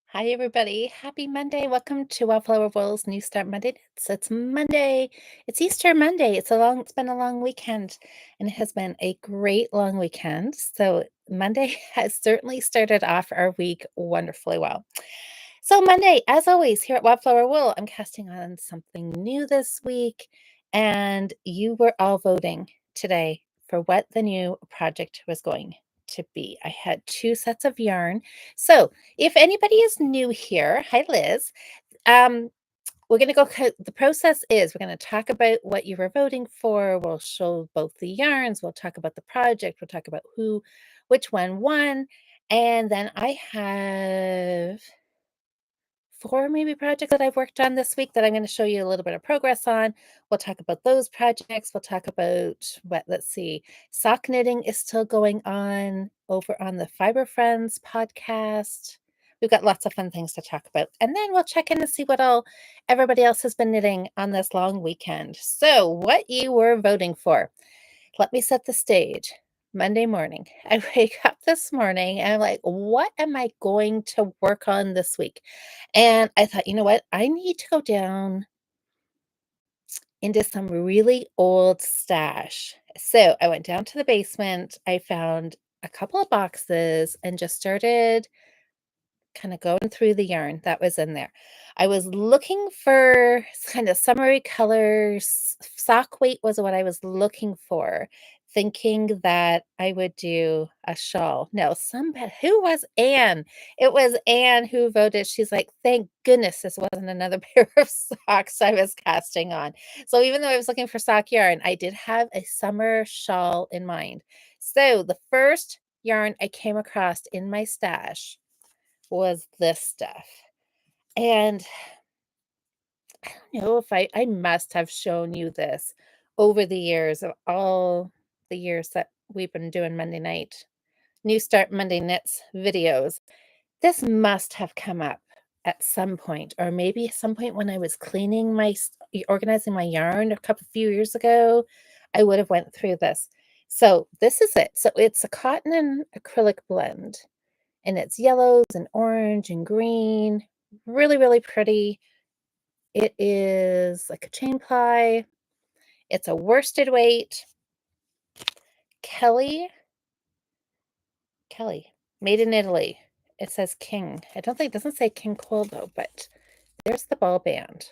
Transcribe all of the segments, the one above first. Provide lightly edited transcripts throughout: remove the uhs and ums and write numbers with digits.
Hi, everybody. Happy Monday. Welcome to Wildflower World's New Start Monday Knits. It's Monday. It's Easter Monday. It's been a long weekend, and it has been a great long weekend. So Monday has certainly started off our week wonderfully well. So Monday, as always, here at Wildflower Wool, I'm casting on something new this week, and you were all voting today for what the new project was going to be. I had two sets of yarn. So if anybody is new here, hi Liz. Um, we're going to go. The process is we're going to talk about what you were voting for. We'll show both the yarns. We'll talk about the project. We'll talk about which one won, and then I have four maybe projects that I've worked on this week that I'm going to show you a little bit of progress on. We'll talk about those projects. We'll talk about let's see, sock knitting is still going on over on the Fiber Friends podcast. We've got lots of fun things to talk about. And then we'll check in and see what all everybody else has been knitting on this long weekend. So, what you were voting for. Let me set the stage. Monday morning, I wake up this morning and I'm like, what am I going to work on this week? And I thought, you know what? I need to go down into some really old stash. So I went down to the basement. I found a couple of boxes and just started kind of going through the yarn that was in there. I was looking for kind of summery colors. Sock weight was what I was looking for, thinking that I would do a shawl. No, somebody who was Anne? It was Anne who voted. She's like, thank goodness this wasn't another pair of socks I was casting on. So even though I was looking for sock yarn, I did have a summer shawl in mind. So the first yarn I came across in my stash was this stuff. And I don't know if I must have shown you this over the years of all the years that we've been doing Monday night, New Start Monday Knits videos. This must have come up at some point, or maybe some point when I was cleaning organizing my yarn a few years ago, I would have went through this. So this is it. So it's a cotton and acrylic blend. And it's yellows and orange and green. Really, really pretty. It is like a chain ply. It's a worsted weight. Kelly, made in Italy. It says King. It doesn't say King Cole though, but there's the ball band.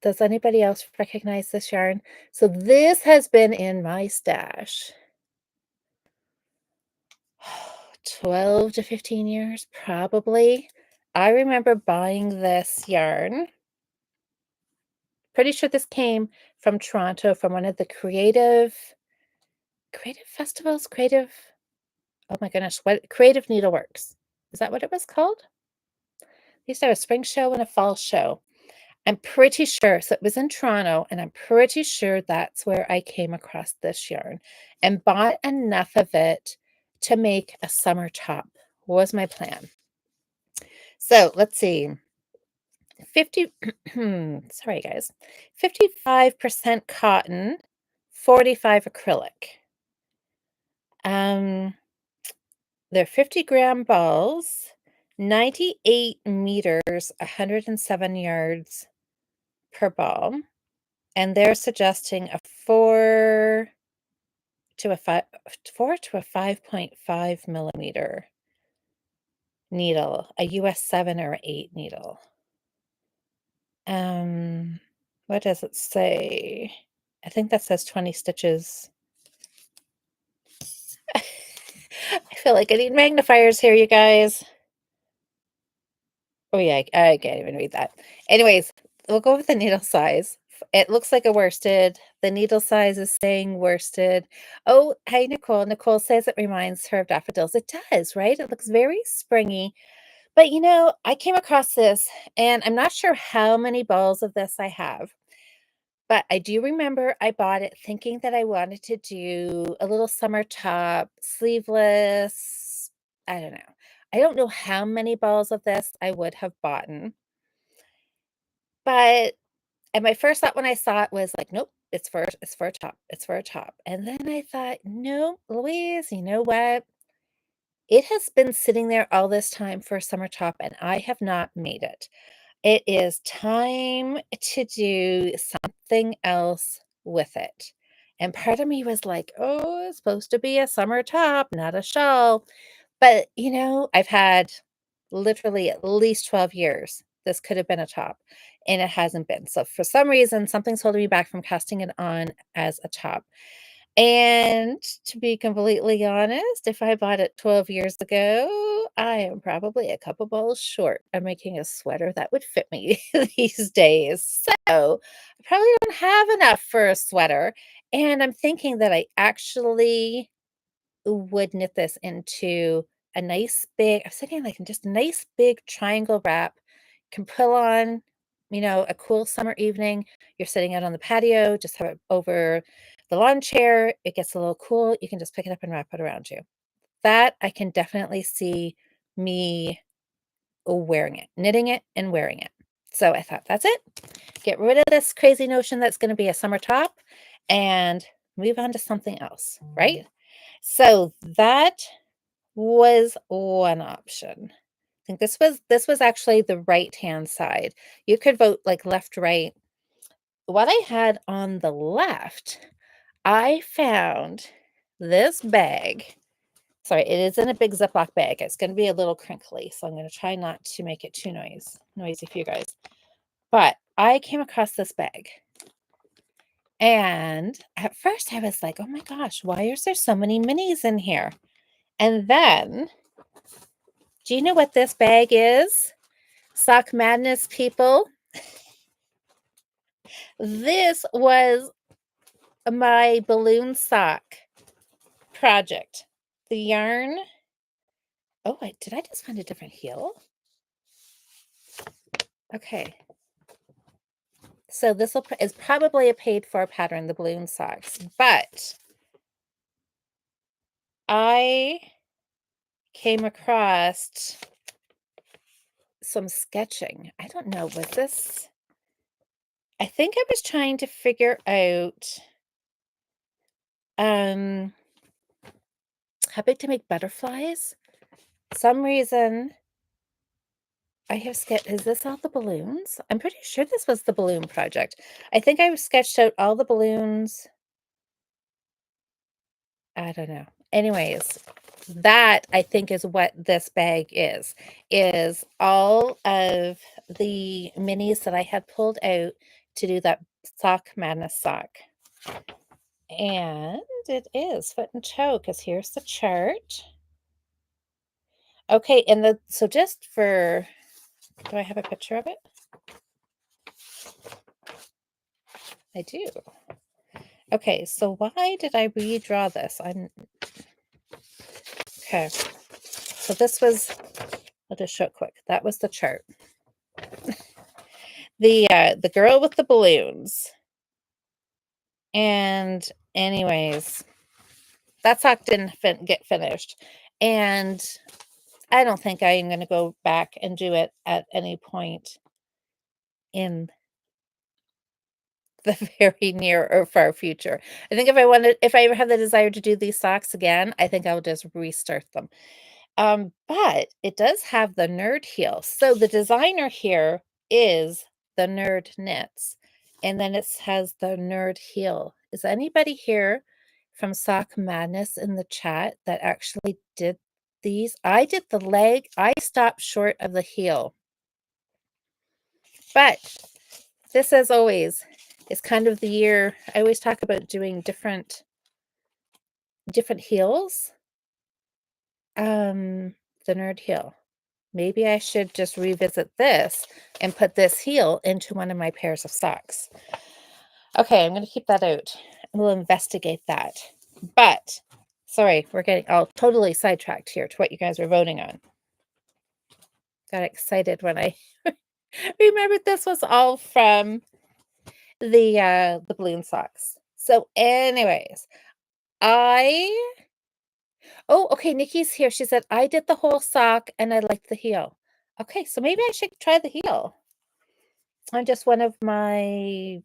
Does anybody else recognize this yarn? So this has been in my stash 12 to 15 years, probably. I remember buying this yarn. Pretty sure this came from Toronto, from one of the creative festivals, oh my goodness, what Creative Needleworks. Is that what it was called? They used to have a spring show and a fall show. I'm pretty sure, so it was in Toronto, and I'm pretty sure that's where I came across this yarn and bought enough of it to make a summer top, was my plan. So let's see. 50, sorry guys, 55% cotton, 45 acrylic. They're 50-gram balls, 98 meters, 107 yards per ball, and they're suggesting a 4 to a 5.5 millimeter needle, a US 7 or 8 needle. What does it say? I think that says 20 stitches. I feel like I need magnifiers here, you guys. Oh, yeah, I can't even read that. Anyways, we'll go with the needle size. It looks like a worsted. The needle size is saying worsted. Oh, hey, Nicole. Nicole says it reminds her of daffodils. It does, right? It looks very springy. But, I came across this, and I'm not sure how many balls of this I have. But I do remember I bought it thinking that I wanted to do a little summer top, sleeveless. I don't know. I don't know how many balls of this I would have bought. But and my first thought when I saw it was like, nope, it's for a top. It's for a top. And then I thought, no, Louise, you know what? It has been sitting there all this time for a summer top, and I have not made it. It is time to do something else with it. And part of me was like, "Oh, it's supposed to be a summer top, not a shawl." But, I've had literally at least 12 years. This could have been a top, and it hasn't been. So for some reason, something's holding me back from casting it on as a top. And to be completely honest, if I bought it 12 years ago, I am probably a couple balls short of making a sweater that would fit me these days. So I probably don't have enough for a sweater. And I'm thinking that I actually would knit this into a nice big, I was thinking like just a nice big triangle wrap. Can pull on, a cool summer evening. You're sitting out on the patio, just have it over the lawn chair. It gets a little cool. You can just pick it up and wrap it around you. That I can definitely see me wearing it, knitting it and wearing it. So I thought, that's it. Get rid of this crazy notion that's going to be a summer top and move on to something else, right? So that was one option. I think this was actually the right-hand side. You could vote like left, right. What I had on the left, I found this bag. Sorry, it is in a big Ziploc bag. It's gonna be a little crinkly, so I'm gonna try not to make it too noisy for you guys. But I came across this bag, and at first I was like, "Oh my gosh, why is there so many minis in here?" And then, do you know what this bag is? Sock Madness people. This was my balloon sock project. The yarn. Oh, did I just find a different heel? Okay. So this is probably a paid for pattern, the balloon socks, but I came across some sketching. I don't know, was this? I think I was trying to figure out um how big to make butterflies. Some reason I have sketched, is this all the balloons? I'm pretty sure this was the balloon project. I think I sketched out all the balloons. I don't know. Anyways, that I think is what this bag is all of the minis that I had pulled out to do that Sock Madness sock. And it is foot and toe, because here's the chart. Okay, and so just for, do I have a picture of it? I do. Okay, so why did I redraw this? Okay. So this was, I'll just show it quick. That was the chart. The girl with the balloons. And anyways, that sock didn't get finished. And I don't think I am going to go back and do it at any point in the very near or far future. I think if I ever have the desire to do these socks again, I think I'll just restart them. But it does have the nerd heel. So the designer here is the Nerd Knits, and then it has the nerd heel. Is anybody here from Sock Madness in the chat that actually did these? I did the leg. I stopped short of the heel. But this, as always, is kind of the year. I always talk about doing different heels. The nerd heel. Maybe I should just revisit this and put this heel into one of my pairs of socks. Okay, I'm going to keep that out. We'll investigate that. But, sorry, we're getting all totally sidetracked here to what you guys were voting on. Got excited when I remembered this was all from the balloon socks. So anyways, oh, okay, Nikki's here. She said, I did the whole sock and I liked the heel. Okay, so maybe I should try the heel on just one of my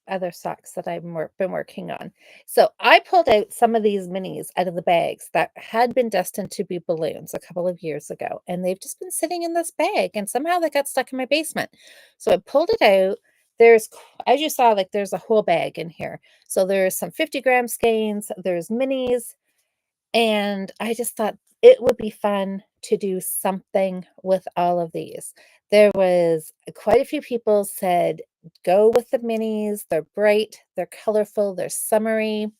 other socks that I've been working on. So I pulled out some of these minis out of the bags that had been destined to be balloons a couple of years ago, and they've just been sitting in this bag, and somehow they got stuck in my basement. So I pulled it out. As you saw, like there's a whole bag in here. So there's some 50-gram skeins, there's minis, and I just thought it would be fun to do something with all of these. There was quite a few people said, go with the minis. They're bright, they're colorful, they're summery.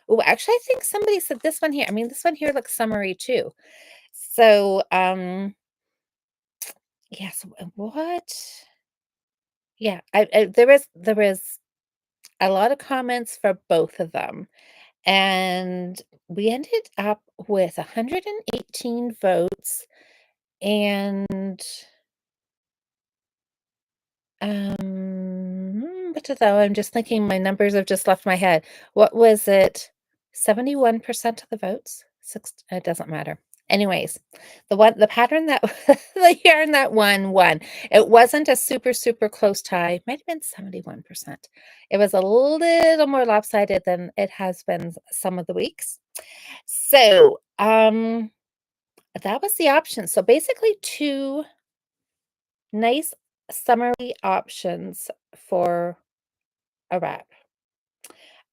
Oh, actually, I think somebody said this one here. I mean, this one here looks summery too. So, yes, what? Yeah, there was a lot of comments for both of them. And we ended up with 118 votes. And, what is that? I'm just thinking my numbers have just left my head. What was it? 71% of the votes? It doesn't matter. Anyways, the pattern that the yarn that won. It wasn't a super, super close tie. Might have been 71%. It was a little more lopsided than it has been some of the weeks. So, that was the option. So basically two nice summery options for a wrap.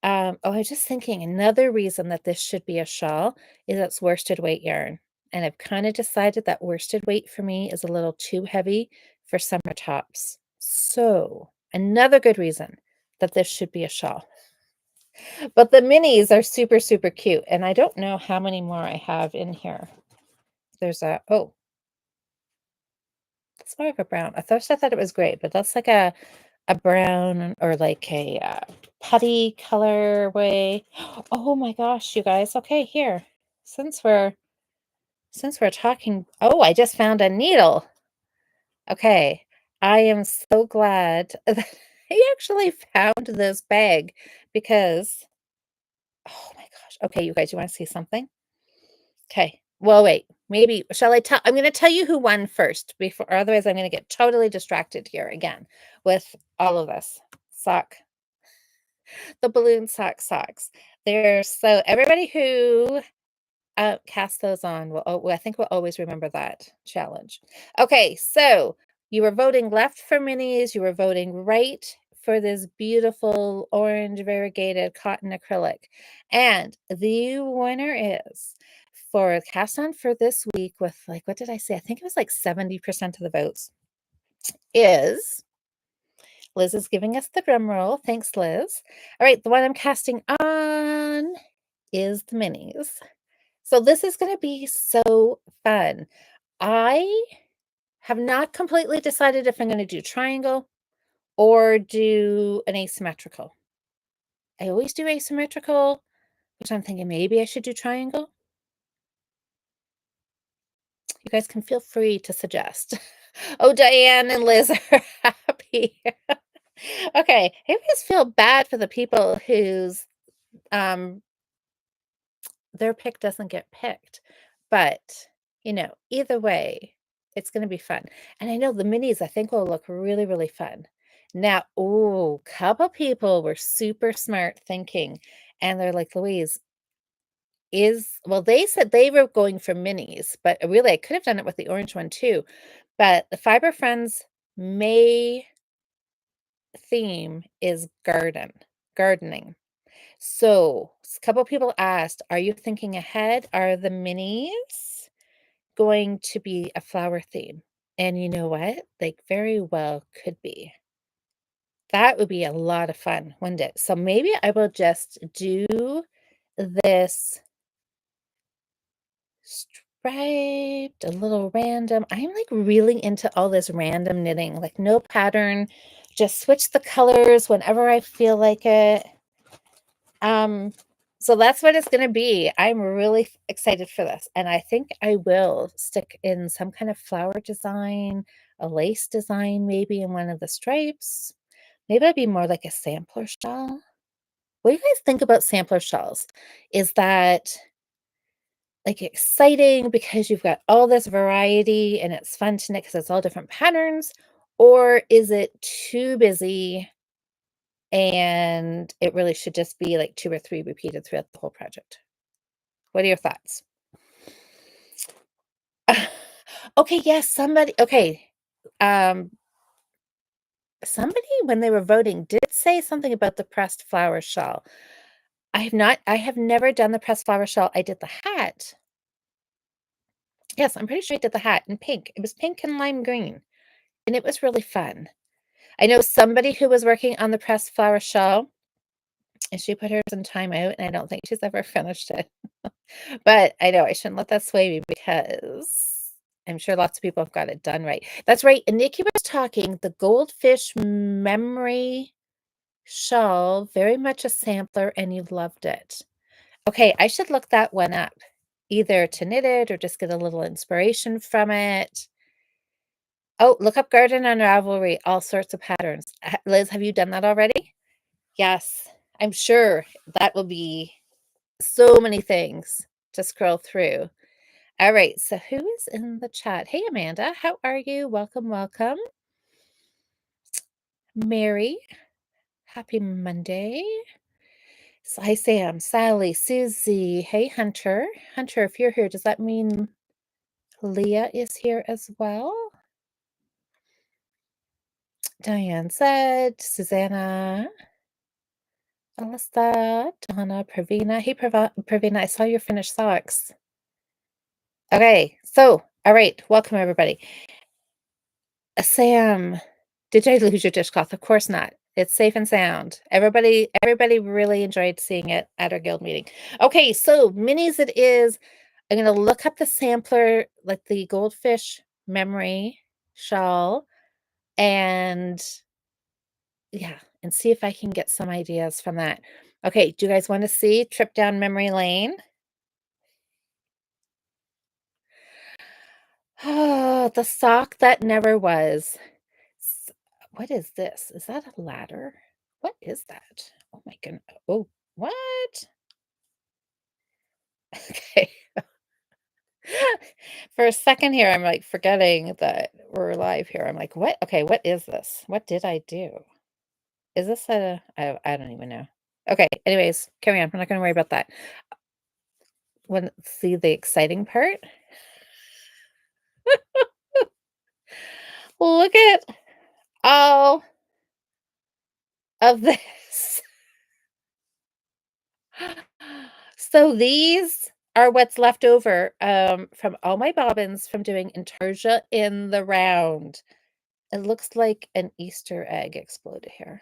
Oh, I was just thinking another reason that this should be a shawl is it's worsted weight yarn. And I've kind of decided that worsted weight for me is a little too heavy for summer tops. So, another good reason that this should be a shawl. But the minis are super, super cute. And I don't know how many more I have in here. Oh, it's more of a brown. At first I thought it was gray, but that's like a brown or like a putty colorway. Oh my gosh, you guys. Okay, here. Since we're talking, oh, I just found a needle. Okay. I am so glad that I actually found this bag because oh my gosh. Okay, you guys, you want to see something? Okay. Well, wait. Maybe shall I tell I'm going to tell you who won first before or otherwise I'm going to get totally distracted here again with all of this. Sock the balloon socks. So everybody who cast those on I think we'll always remember that challenge. Okay, so you were voting left for minis, you were voting right for this beautiful orange variegated cotton acrylic. And the winner is for cast on for this week with like, what did I say? I think it was like 70% of the votes is Liz is giving us the drum roll. Thanks, Liz. All right, the one I'm casting on is the minis. So this is going to be so fun. I have not completely decided if I'm going to do triangle or do an asymmetrical. I always do asymmetrical, which I'm thinking maybe I should do triangle. You guys can feel free to suggest. Oh, Diane and Liz are happy. Okay, I always feel bad for the people whose um their pick doesn't get picked. But, either way, it's gonna be fun. And I know the minis I think will look really, really fun. Now, oh, couple people were super smart thinking, and they're like, "Louise, they said they were going for minis, but really I could have done it with the orange one too. But the Fiber Friends May theme is gardening. So, a couple people asked, "Are you thinking ahead? Are the minis going to be a flower theme?" And you know what? They very well could be. That would be a lot of fun, wouldn't it? So maybe I will just do this striped, a little random. I'm like really into all this random knitting, like no pattern, just switch the colors whenever I feel like it. Um, so that's what it's going to be. I'm really excited for this. And I think I will stick in some kind of flower design, a lace design, maybe in one of the stripes. Maybe it'd be more like a sampler shawl. What do you guys think about sampler shawls? Is that like exciting because you've got all this variety and it's fun to knit because it's all different patterns? Or is it too busy and it really should just be like 2 or 3 repeated throughout the whole project. What are your thoughts? Okay, yes, um, somebody when they were voting did say something about the pressed flower shawl. I have never done the pressed flower shawl. I did the hat. Yes, I'm pretty sure I did the hat in pink. It was pink and lime green, and it was really fun. I know somebody who was working on the pressed flower shawl, and she put hers in timeout, and I don't think she's ever finished it. But I know I shouldn't let that sway me because I'm sure lots of people have got it done right. That's right, and Nikki was talking the goldfish memory shawl, very much a sampler, and you loved it. Okay, I should look that one up, either to knit it or just get a little inspiration from it. Oh, look up Garden and Ravelry, all sorts of patterns. Liz, have you done that already? Yes, I'm sure that will be so many things to scroll through. All right, so who is in the chat? Hey, Amanda, how are you? Welcome, welcome. Mary, happy Monday. So, hi, Sam, Sally, Susie. Hey, Hunter. Hunter, if you're here, does that mean Leah is here as well? Diane said, Susanna, Alyssa, Donna, Pravina. Hey, Pravina, I saw your finished socks. Okay, so, all right, welcome everybody. Sam, did I lose your dishcloth? Of course not. It's safe and sound. Everybody really enjoyed seeing it at our guild meeting. Okay, so minis it is. I'm gonna look up the sampler, like the goldfish memory shawl, and yeah, and see if I can get some ideas from that. Okay, do you guys want to see Trip Down Memory Lane? Oh, the sock that never was. What is this? Is that a ladder? What is that? Oh my goodness. Oh, what? Okay. For a second here, I'm like forgetting that we're live here. I'm like, what? Okay, what is this? What did I do? Is this I don't even know. Okay, anyways, carry on. We're not going to worry about that. Want to see the exciting part? Look at all of this. So these are what's left over from all my bobbins from doing intarsia in the round. It looks like an Easter egg exploded here.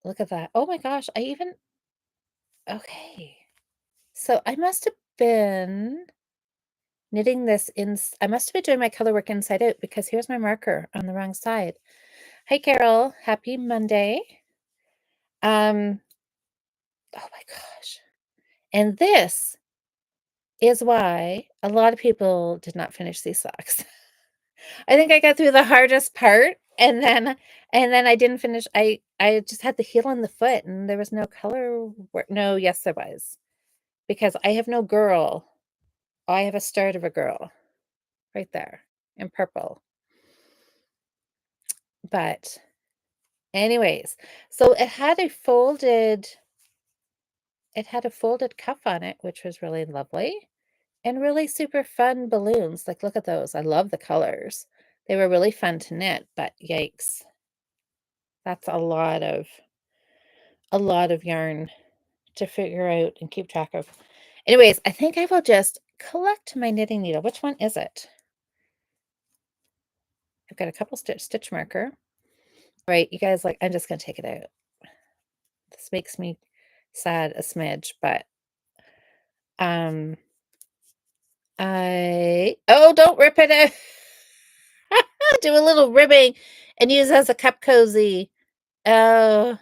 Look at that. Oh my gosh, okay. So I must have been knitting this I must have been doing my color work inside out because here's my marker on the wrong side. Hi, Carol. Happy Monday. Oh my gosh. And this is why a lot of people did not finish these socks. I think I got through the hardest part and then I didn't finish. I just had the heel in the foot and there was no color work. No, yes, there was. Because I have no girl. I have a start of a girl right there in purple. But anyways, so it had a folded cuff on it, which was really lovely. And really super fun balloons. Like, look at those. I love the colors. They were really fun to knit, but yikes. That's a lot of yarn to figure out and keep track of. Anyways, I think I will just collect my knitting needle. Which one is it? I've got a couple stitch marker. Right, you guys, like, I'm just gonna take it out. This makes me sad a smidge, but um oh, don't rip it out. Do a little ribbing and use as a cup cozy. Oh,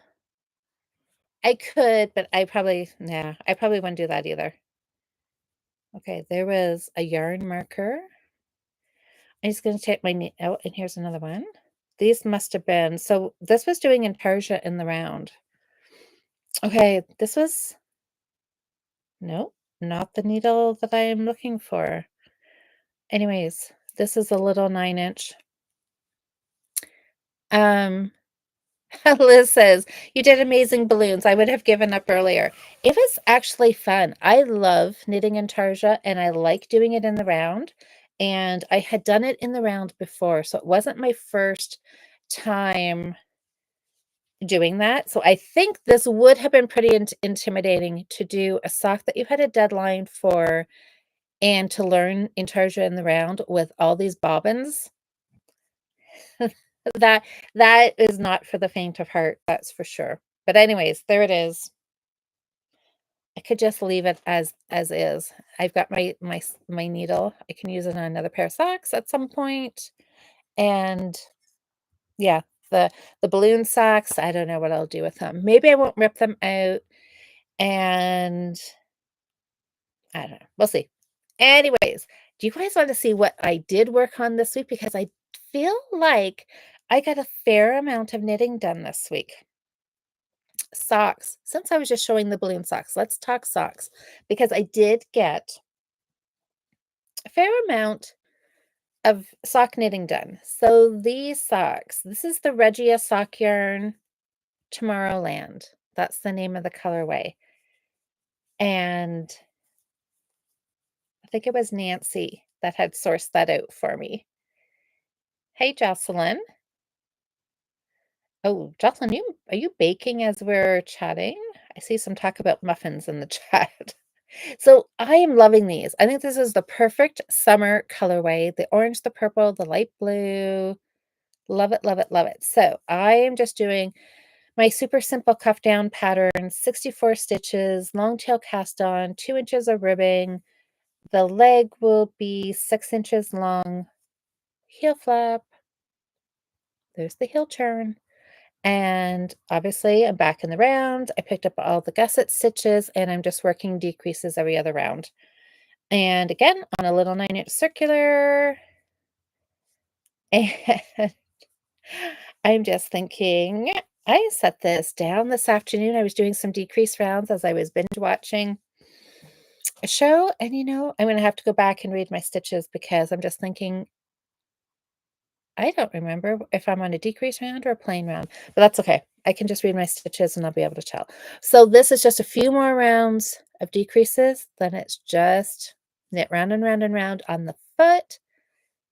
I could, but I probably wouldn't do that either. Okay, there was a yarn marker. I'm just gonna take my oh, and here's another one. These must have been so this was doing intarsia in the round. Okay, this was nope, not the needle that I am looking for. Anyways, this is a little 9-inch. Um Liz says, "You did amazing balloons. I would have given up earlier." It was actually fun. I love knitting intarsia and I like doing it in the round. And I had done it in the round before, so it wasn't my first time doing that. So I think this would have been pretty intimidating to do a sock that you had a deadline for and to learn intarsia in the round with all these bobbins. That that is not for the faint of heart, that's for sure. But anyways, there it is. I could just leave it as is. I've got my needle. I can use it on another pair of socks at some point. And yeah, the the balloon socks, I don't know what I'll do with them. Maybe I won't rip them out, and I don't know. We'll see. Anyways, do you guys want to see what I did work on this week? Because I feel like I got a fair amount of knitting done this week. Socks. Since I was just showing the balloon socks, let's talk socks because I did get a fair amount of sock knitting done. So these socks, this is the Regia sock yarn Tomorrowland. That's the name of the colorway. And I think it was Nancy that had sourced that out for me. Hey, Jocelyn. Oh, Jocelyn, are you baking as we're chatting? I see some talk about muffins in the chat. So I am loving these. I think this is the perfect summer colorway. The orange, the purple, the light blue. Love it, love it, love it. So I am just doing my super simple cuff down pattern, 64 stitches, long tail cast on, 2 inches of ribbing. The leg will be 6 inches long, heel flap. There's the heel turn. And obviously I'm back in the round. I picked up all the gusset stitches and I'm just working decreases every other round. And again, on a little 9-inch circular. And I'm just thinking, I set this down this afternoon. I was doing some decrease rounds as I was binge watching a show. And I'm going to have to go back and read my stitches because I'm just thinking, I don't remember if I'm on a decrease round or a plain round, but that's okay. I can just read my stitches and I'll be able to tell. So this is just a few more rounds of decreases. Then it's just knit round and round and round on the foot.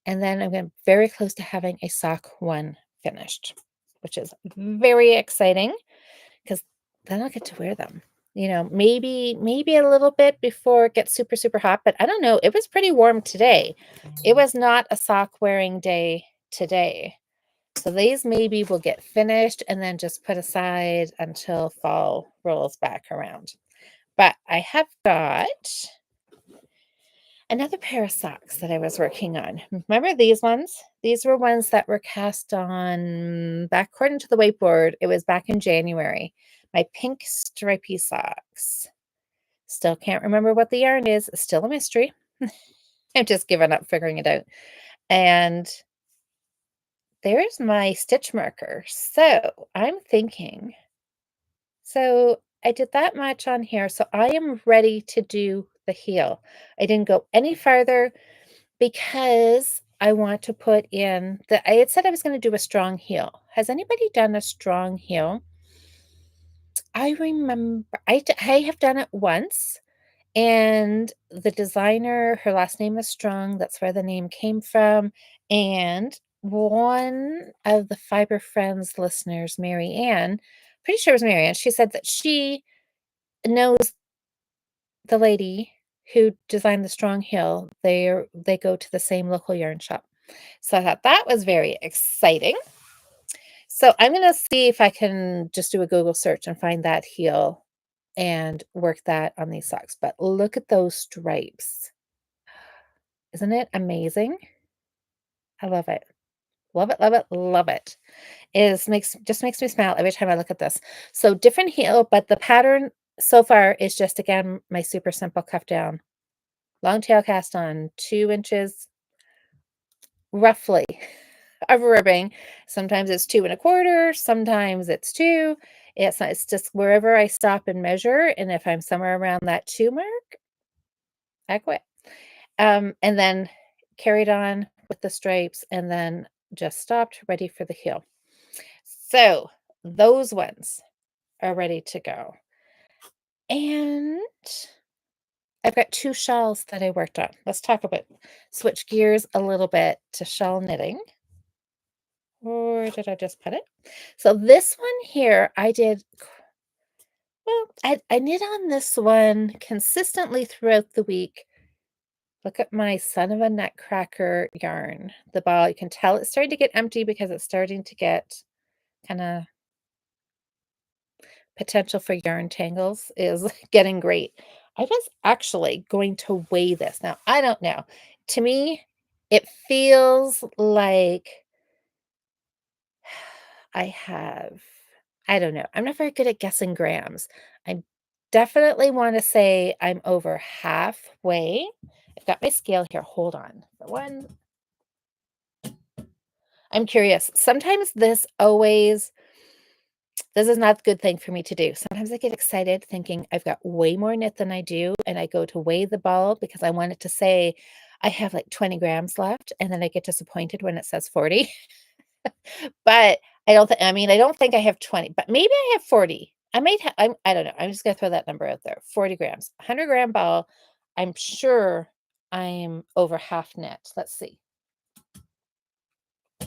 And then I'm getting very close to having a sock one finished, which is very exciting because then I'll get to wear them. Maybe a little bit before it gets super, super hot, but I don't know. It was pretty warm today. It was not a sock wearing day today. So these maybe will get finished and then just put aside until fall rolls back around. But I have got another pair of socks that I was working on. Remember these ones? These were ones that were cast on back according to the whiteboard. It was back in January. My pink stripy socks. Still can't remember what the yarn is. It's still a mystery. I've just given up figuring it out. And there's my stitch marker. So I'm thinking, so I did that much on here. So I am ready to do the heel. I didn't go any farther because I want to put in I had said I was going to do a strong heel. Has anybody done a strong heel? I remember I have done it once. And the designer, her last name is Strong. That's where the name came from. And one of the Fiber Friends listeners, Mary Ann, pretty sure it was Mary Ann, she said that she knows the lady who designed the Strong Hill. They go to the same local yarn shop. So I thought that was very exciting. So I'm going to see if I can just do a Google search and find that heel and work that on these socks. But look at those stripes. Isn't it amazing? I love it. Love it, love it, love it. Makes me smile every time I look at this. So different heel, but the pattern so far is just again my super simple cuff down. Long tail cast on, 2 inches roughly of ribbing. Sometimes it's 2 1/4, sometimes it's two. It's just wherever I stop and measure, and if I'm somewhere around that 2 mark, I quit. And then carried on with the stripes and then just stopped ready for the heel. So those ones are ready to go. And I've got 2 shawls that I worked on. Let's talk about switch gears a little bit to shawl knitting. Or did I just put it? So this one here, I did well, I knit on this one consistently throughout the week. Look at my son of a nutcracker yarn. The ball, you can tell it's starting to get empty because it's starting to get kinda potential for yarn tangles is getting great. I was actually going to weigh this. Now, I don't know. To me, it feels like I have, I don't know. I'm not very good at guessing grams. I definitely want to say I'm over halfway. I've got my scale here. Hold on. For one, I'm curious. Sometimes this is not a good thing for me to do. Sometimes I get excited thinking I've got way more knit than I do, and I go to weigh the ball because I want it to say I have like 20 grams left, and then I get disappointed when it says 40. But I don't think I have 20, but maybe I have 40. I don't know. I'm just gonna throw that number out there. 40 grams. 100-gram ball. I'm sure I'm over half knit. Let's see. I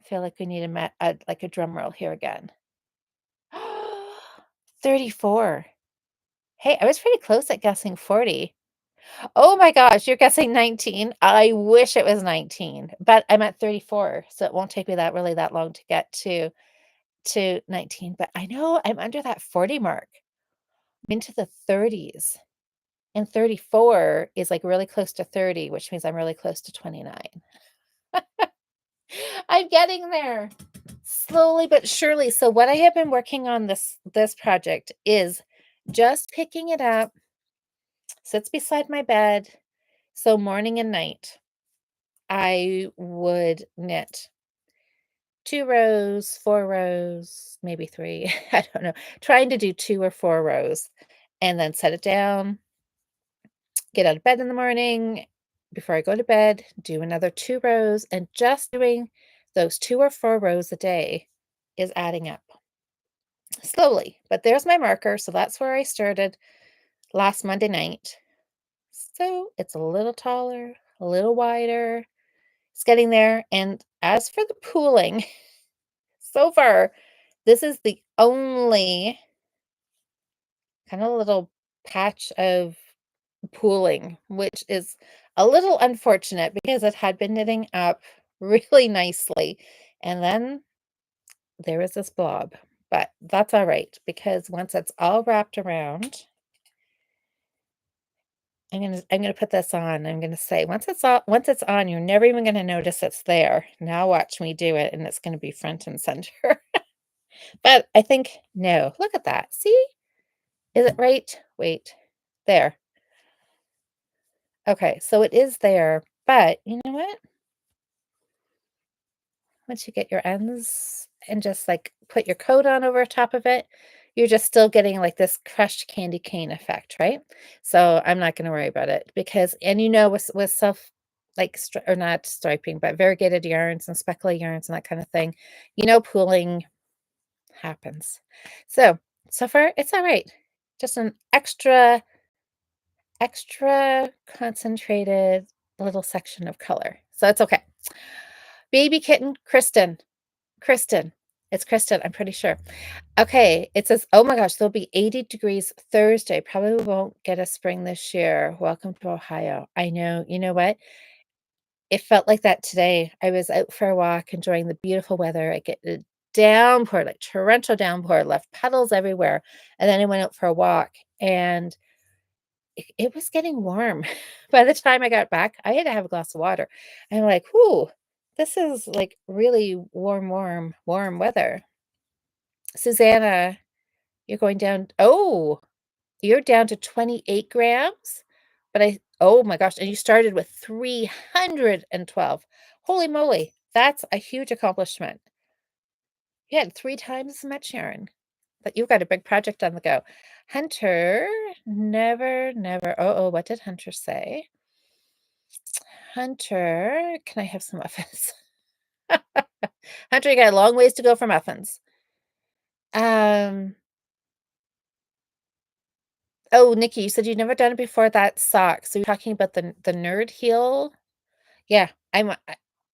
feel like we need like a drum roll here again. 34. Hey, I was pretty close at guessing 40. Oh my gosh, you're guessing 19. I wish it was 19, but I'm at 34, so it won't take me that long to get to 19, but I know I'm under that 40 mark. I'm into the 30s, and 34 is, like, really close to 30, which means I'm really close to 29. I'm getting there, slowly but surely. So what I have been working on this project is just picking it up, sits beside my bed, so morning and night, I would knit 2 rows, 4 rows, maybe 3, I don't know, trying to do 2 or 4 rows, and then set it down, get out of bed in the morning, before I go to bed, do another 2 rows, and just doing those 2 or 4 rows a day is adding up slowly. But there's my marker, so that's where I started last Monday night. So it's a little taller, a little wider. It's getting there. And as for the pooling, so far, this is the only kind of little patch of pooling, which is a little unfortunate because it had been knitting up really nicely. And then there is this blob, but that's all right because once it's all wrapped around, I'm gonna put this on. I'm gonna say once it's on, you're never even gonna notice it's there. Now watch me do it, and it's gonna be front and center. But I think no, look at that. See? Is it right? Wait. There. Okay, so it is there, but you know what? Once you get your ends and just, like, put your coat on over top of it, you're just still getting, like, this crushed candy cane effect, right? So, I'm not gonna worry about it because and with self like, or not striping, but variegated yarns and speckly yarns and that kinda thing, pooling happens. So, so far, it's alright. Just an extra concentrated little section of color, so it's okay. Baby kitten, Kristen. Kristen. It's Kristen, I'm pretty sure. Okay, it says, "Oh my gosh, there'll be 80 degrees Thursday. Probably won't get a spring this year. Welcome to Ohio." I know. You know what? It felt like that today. I was out for a walk, enjoying the beautiful weather. I get a downpour, like torrential downpour, left puddles everywhere. And then I went out for a walk, and it was getting warm. By the time I got back, I had to have a glass of water. I'm like, "Whoo, this is like really warm weather." Susanna, you're going down. Oh, you're down to 28 grams? But oh my gosh, and you started with 312. Holy moly, that's a huge accomplishment. You had 3 times as much yarn, but you've got a big project on the go. Hunter, never. Oh, what did Hunter say? Hunter, can I have some muffins? Hunter, you got a long ways to go for muffins. Um, oh, Nikki, you said you'd never done it before that sock. So you're talking about the nerd heel? Yeah,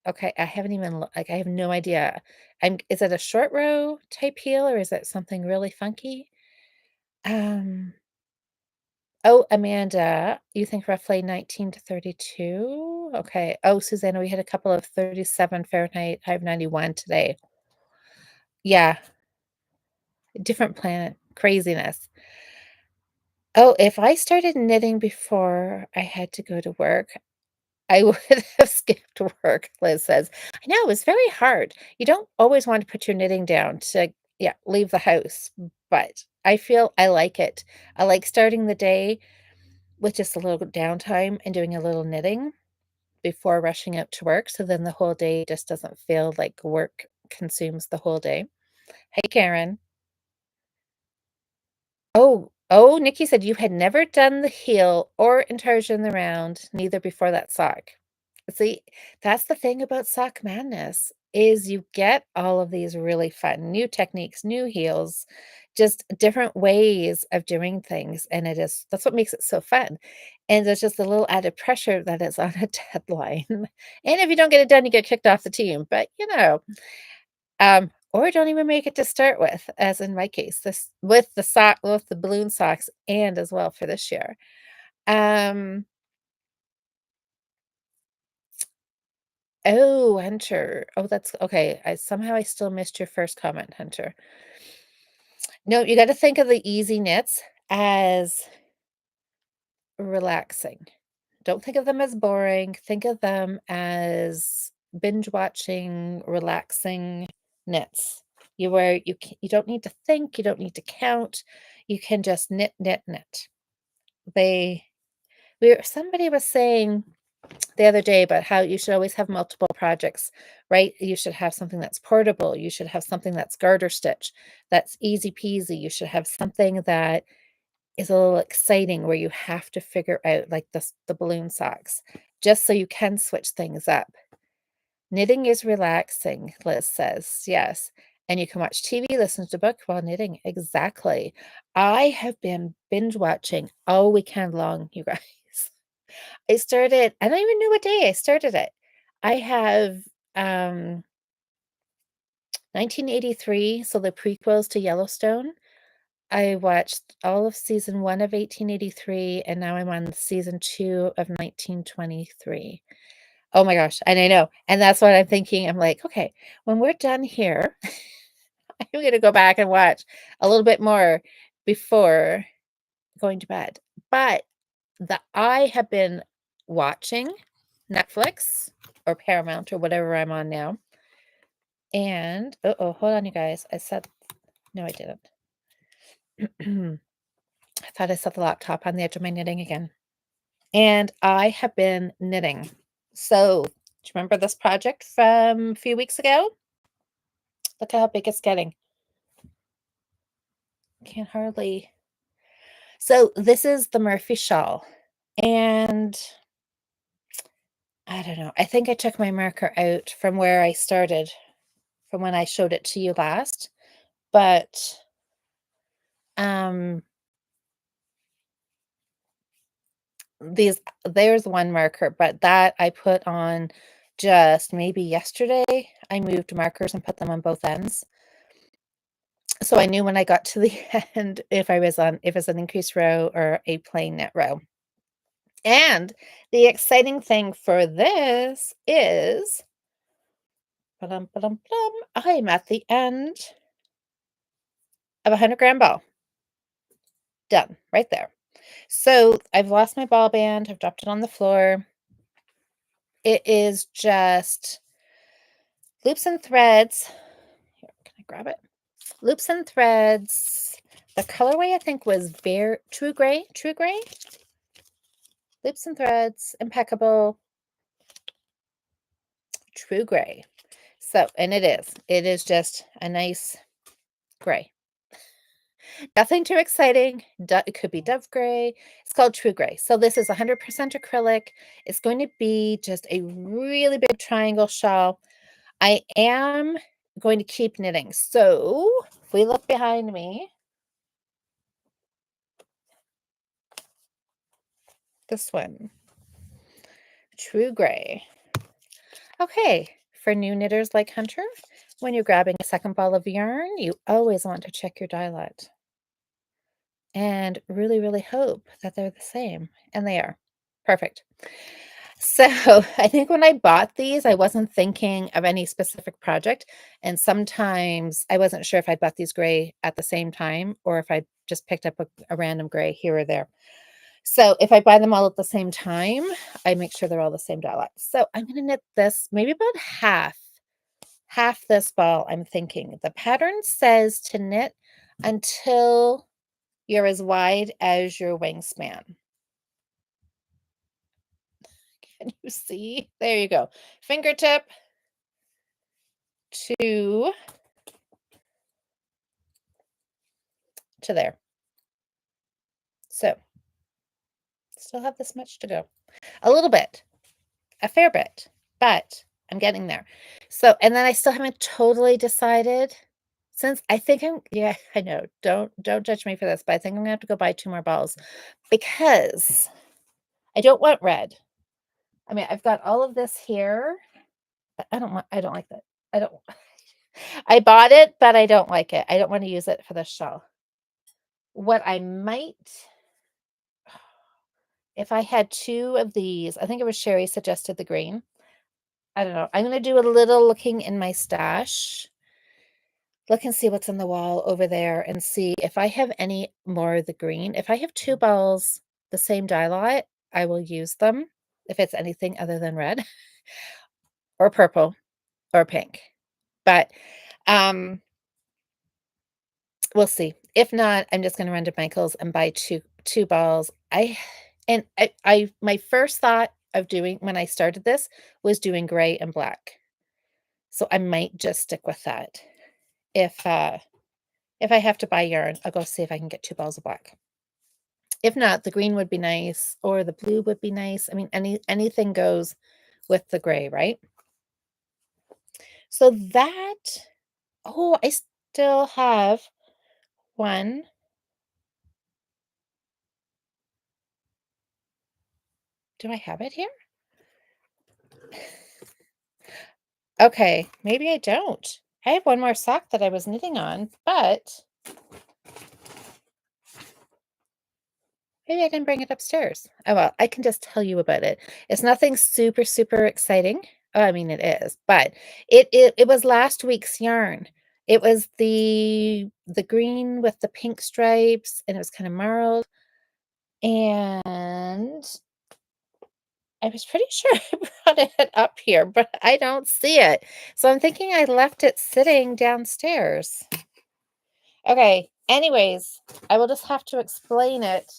okay, I haven't even like I have no idea. Is it a short row type heel or is it something really funky? Um, oh, Amanda, you think roughly 19 to 32? Okay. Oh, Susanna, we had a couple of 37 Fahrenheit, high of 91 today. Yeah, different planet. Craziness. Oh, if I started knitting before I had to go to work, I would have skipped work, Liz says. I know, it's very hard. You don't always want to put your knitting down to, yeah, leave the house, but I feel I like it. I like starting the day with just a little downtime and doing a little knitting before rushing out to work. So then the whole day just doesn't feel like work consumes the whole day. Hey, Karen. Oh, Nikki said you had never done the heel or intarsion the round, neither before that sock. See, that's the thing about sock madness is you get all of these really fun new techniques, new heels, just different ways of doing things, and that's what makes it so fun. And there's just a little added pressure that it's on a deadline. And if you don't get it done, you get kicked off the team. But or don't even make it to start with, as in my case, this with the balloon socks and as well for this year. Um, oh, Hunter. Oh, that's okay. I still missed your first comment, Hunter. No, you got to think of the easy knits as relaxing. Don't think of them as boring. Think of them as binge watching, relaxing knits. You don't need to think, you don't need to count. You can just knit, knit, knit. They somebody was saying the other day about how you should always have multiple projects, right? You should have something that's portable. You should have something that's garter stitch, that's easy peasy. You should have something that is a little exciting where you have to figure out like the balloon socks, just so you can switch things up. Knitting is relaxing, Liz says. Yes. And you can watch TV, listen to a book while knitting. Exactly. I have been binge watching all weekend long, you guys. I don't even know what day I started it. I have 1983, so the prequels to Yellowstone. I watched all of season 1 of 1883, and now I'm on season 2 of 1923. Oh my gosh, and I know, and that's what I'm thinking. I'm like, "Okay, when we're done here, I'm gonna go back and watch a little bit more before going to bed." But I have been watching Netflix or Paramount or whatever I'm on now, and uh-oh, hold on, you guys. No, I didn't. I thought I set the laptop on the edge of my knitting again. And I have been knitting. So, do you remember this project from a few weeks ago? Look how big it's getting. Can't hardly. So, this is the Murphy shawl. And I don't know. I think I took my marker out from where I started, from when I showed it to you last. But um there's one marker, but that I put on just maybe yesterday. I moved markers and put them on both ends. So I knew when I got to the end if it's an increased row or a plain knit row. And the exciting thing for this is ba-dum, ba-dum, ba-dum, I'm at the end of a 100-gram ball. Done, right there. So I've lost my ball band. I've dropped it on the floor. It is just loops and threads. Here, can I grab it? Loops and threads. The colorway I think was True Gray. Loops and threads, impeccable, true gray. So, and it is just a nice gray. Nothing too exciting. It could be dove gray. It's called true gray. So this is 100% acrylic. It's going to be just a really big triangle shawl. I am going to keep knitting. So if we look behind me, this one, True Gray. Okay, for new knitters like Hunter, when you're grabbing a second ball of yarn, you always want to check your dye lot and really, really hope that they're the same, and they are. Perfect. So I think when I bought these, I wasn't thinking of any specific project, and sometimes I wasn't sure if I bought these gray at the same time or if I just picked up a random gray here or there. So if I buy them all at the same time, I make sure they're all the same dye lot. So I'm going to knit this maybe about half this ball, I'm thinking. The pattern says to knit until you're as wide as your wingspan. Can you see? There you go. Fingertip to there. So still have this much to go. A little bit, a fair bit, but I'm getting there. So, and then I still haven't totally decided since I think yeah, I know. Don't judge me for this, but I think I'm gonna have to go buy 2 more balls because I don't want red. I mean, I've got all of this here. I don't like that. I don't I bought it, but I don't like it. I don't want to use it for this shawl. What I might if I had 2 of these, I think it was Sherry suggested the green. I don't know. I'm gonna do a little looking in my stash. Look and see what's on the wall over there and see if I have any more of the green. If I have 2 balls, the same dye lot, I will use them if it's anything other than red or purple or pink. But, um, we'll see. If not, I'm just gonna run to Michael's and buy 2 balls. I my first thought of doing when I started this was doing gray and black. So I might just stick with that. If I have to buy yarn, I'll go see if I can get 2 balls of black. If not, the green would be nice or the blue would be nice. I mean, anything goes with the gray, right? So that oh, I still have 1. Do I have it here? Okay, maybe I don't. I have 1 more sock that I was knitting on, but maybe I didn't bring it upstairs. Oh, well, I can just tell you about it. It's nothing super, super exciting. Oh, I mean, it is, but it was last week's yarn. It was the green with the pink stripes, and it was kind of marled. And I was pretty sure I brought it up here, but I don't see it. So I'm thinking I left it sitting downstairs. Okay. Anyways, I will just have to explain it.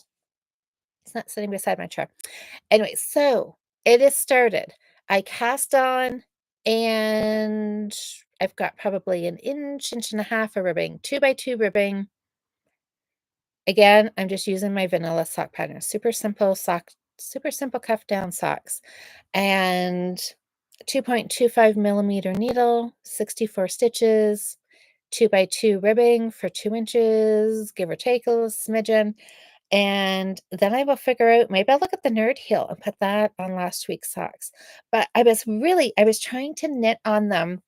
It's not sitting beside my chair. Anyway, so it is started. I cast on and I've got probably an inch and a half of ribbing, 2 by 2 ribbing. Again, I'm just using my vanilla sock pattern, super simple sock, super simple cuff down socks, and 2.25 millimeter needle, 64 stitches, 2 by 2 ribbing for 2 inches, give or take a little smidgen. And then I will figure out maybe I'll look at the nerd heel and put that on last week's socks. But I was trying to knit on them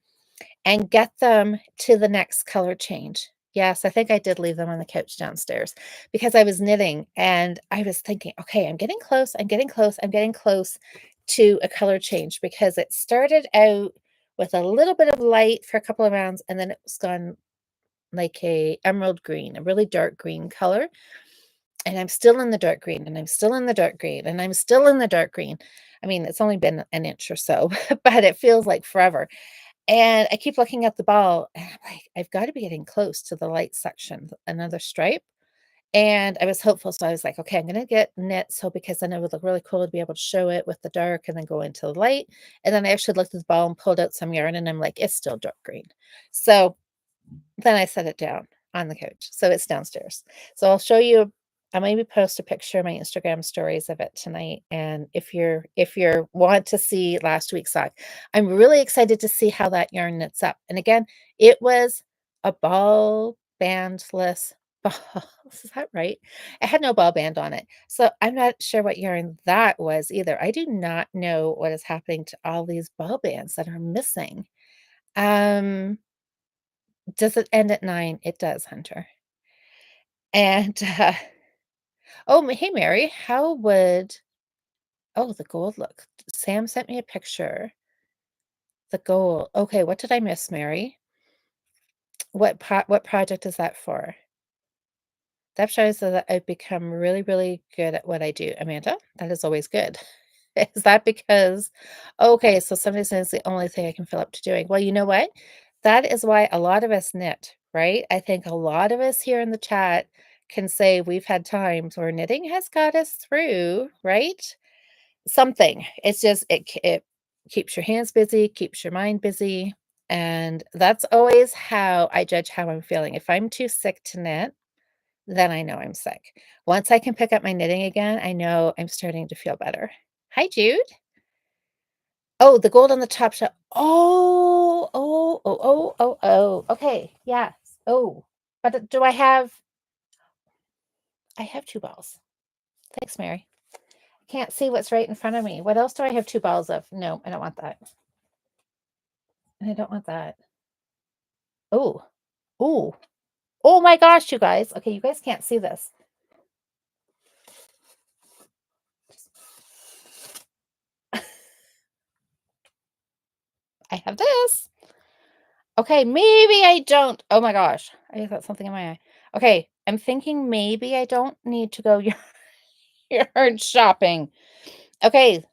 and get them to the next color change. Yes, I think I did leave them on the couch downstairs because I was knitting and I was thinking, okay, I'm getting close, I'm getting close, I'm getting close to a color change because it started out with a little bit of light for a couple of rounds and then it was gone like a emerald green, a really dark green color. And I'm still in the dark green, and I'm still in the dark green, and I'm still in the dark green. I mean, it's only been an inch or so, but it feels like forever. And I keep looking at the ball, and I'm like, I've got to be getting close to the light section, another stripe. And I was hopeful. So I was like, okay, I'm going to get knit. So because then it would look really cool to be able to show it with the dark and then go into the light. And then I actually looked at the ball and pulled out some yarn, and I'm like, it's still dark green. So then I set it down on the couch, so it's downstairs. So I'll maybe post a picture of my Instagram stories of it tonight, and if you're want to see last week's sock, I'm really excited to see how that yarn knits up, and again, it was a ball bandless balls. Is that right? It had no ball band on it. So I'm not sure what yarn that was either. I do not know what is happening to all these ball bands that are missing. Um, does it end at 9? It does, Hunter. And, oh, hey, Mary, how would oh, the gold look. Sam sent me a picture. The gold. Okay, what did I miss, Mary? What project is that for? That shows that I've become really, really good at what I do. Amanda, that is always good. Is that because okay, so somebody says the only thing I can feel up to doing. Well, you know what? That is why a lot of us knit, right? I think a lot of us here in the chat can say we've had times where knitting has got us through, right? Something. It's just it keeps your hands busy, keeps your mind busy, and that's always how I judge how I'm feeling. If I'm too sick to knit, then I know I'm sick. Once I can pick up my knitting again, I know I'm starting to feel better. Hi, Jude. Oh, the gold on the top shelf. Oh, oh, oh, oh, oh, oh. Okay, yes. Oh, but do I have 2 balls. Thanks, Mary. Can't see what's right in front of me. What else do I have 2 balls of? No, I don't want that. And I don't want that. Oh, oh, oh my gosh, you guys. Okay, you guys can't see this. I have this. Okay, maybe I don't. Oh my gosh, I got something in my eye. Okay, I'm thinking maybe I don't need to go yarn shopping. Okay.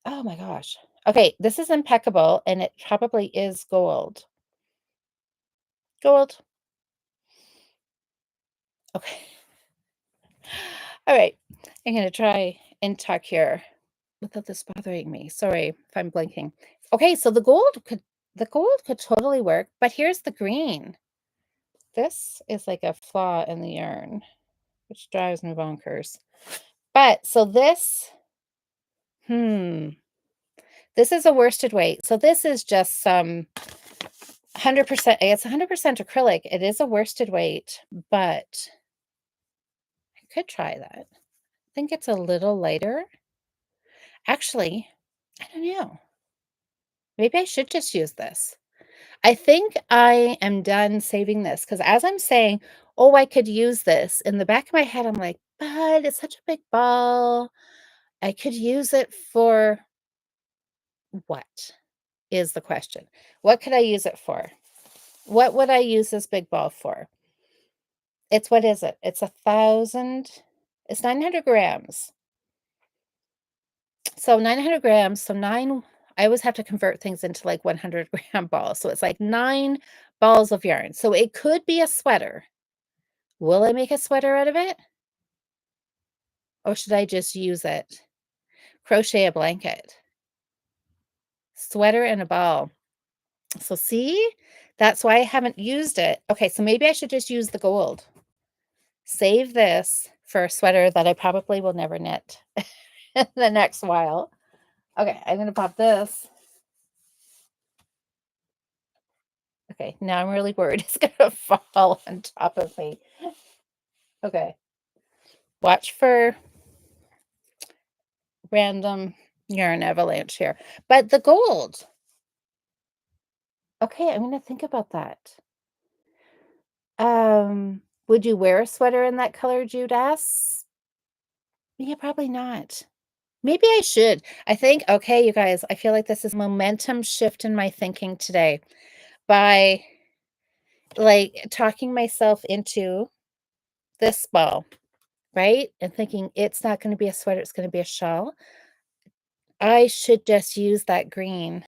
Oh my gosh. Okay, this is impeccable, and it probably is gold. Gold. Okay. All right. I'm gonna try and tuck here without this bothering me. Sorry if I'm blinking. Okay, so the gold could totally work, but here's the green. This is like a flaw in the yarn, which drives me bonkers. But so hmm, this is a worsted weight. So this is just some 100%, it's 100% acrylic. It is a worsted weight, but I could try that. I think it's a little lighter. Actually, I don't know. Maybe I should just use this. I think I am done saving this because as I'm saying, oh, I could use this. In the back of my head, I'm like, but it's such a big ball. I could use it for what is the question? What could I use it for? What would I use this big ball for? It's what is it? It's 1,000. It's 900 grams. So 900 grams. So nine. I always have to convert things into like 100-gram balls. So it's like 9 balls of yarn. So it could be a sweater. Will I make a sweater out of it? Or should I just use it? Crochet a blanket. Sweater and a ball. So see, that's why I haven't used it. Okay, so maybe I should just use the gold. Save this for a sweater that I probably will never knit in the next while. Okay, I'm going to pop this. Okay, now I'm really worried it's going to fall on top of me. Okay. Watch for random yarn avalanche here. But the gold. Okay, I'm going to think about that. Would you wear a sweater in that color, Judas? Yeah, probably not. Maybe I should. I think, okay, you guys, I feel like this is momentum shift in my thinking today by like talking myself into this ball, right? And thinking it's not going to be a sweater, it's going to be a shawl. I should just use that green.